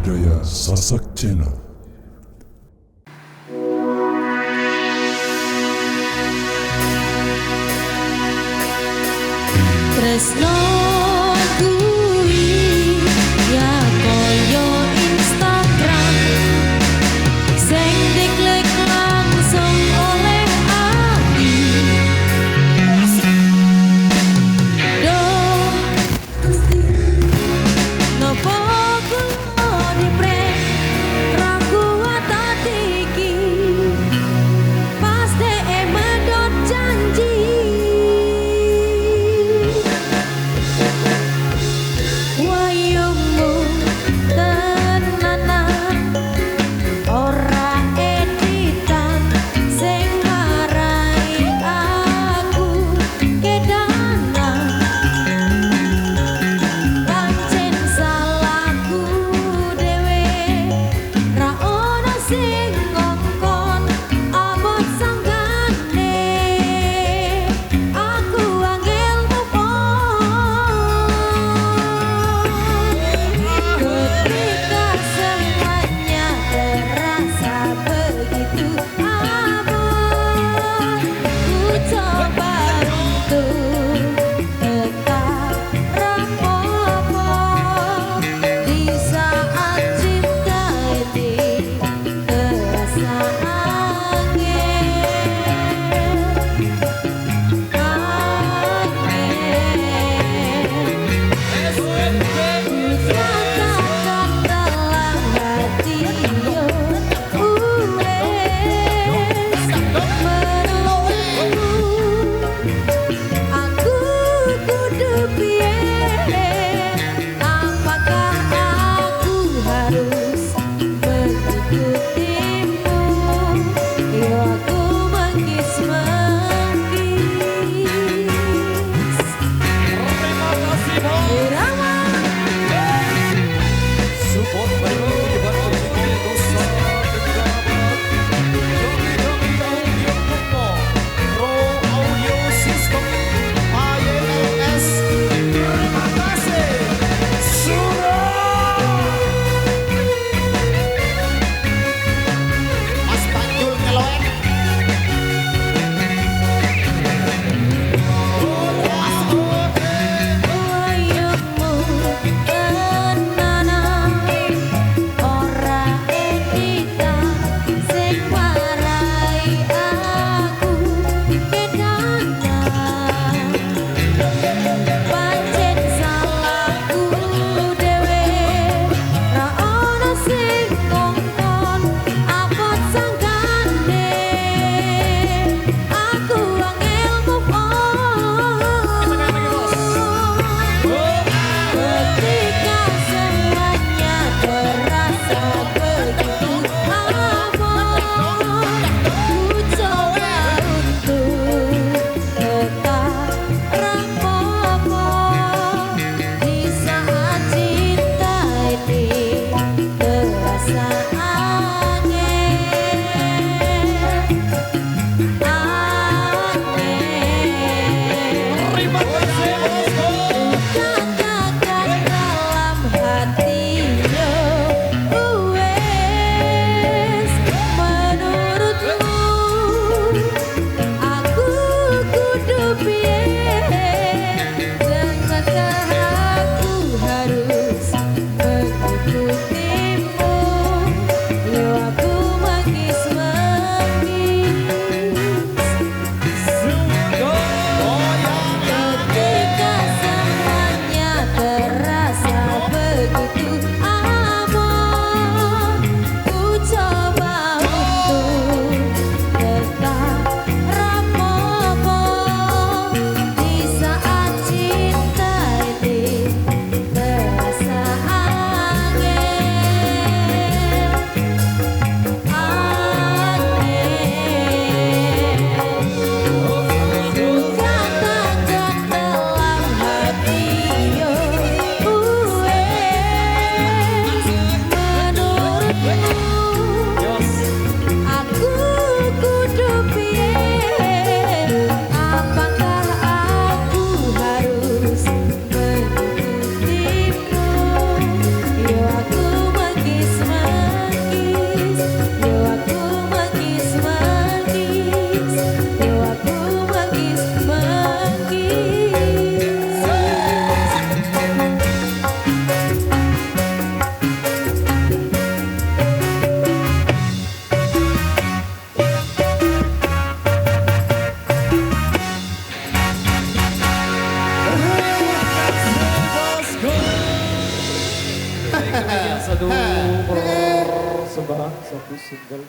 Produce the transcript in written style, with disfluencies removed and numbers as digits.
budaya Sasak Channel. Tresno kuwi ya koyo Instagram sing diklik langsung oleh aku. Doh nopo kulo dipren ragu atiki pas dhek medhot janji. Wayungmu tenanan ora editan sing marai aku kedanan pancen salahku dhewe ra ono sing ngongkon abot sanggane aku angel move ketika semuanya terasa begitu abot ku coba untuk tetap rapopo di saat cinta ini terasa katakan dalam hati yo wes menunggu aku kudu piye, apakah aku harus mengikutimu? Yo aku menggis-menggis. Irama satu single.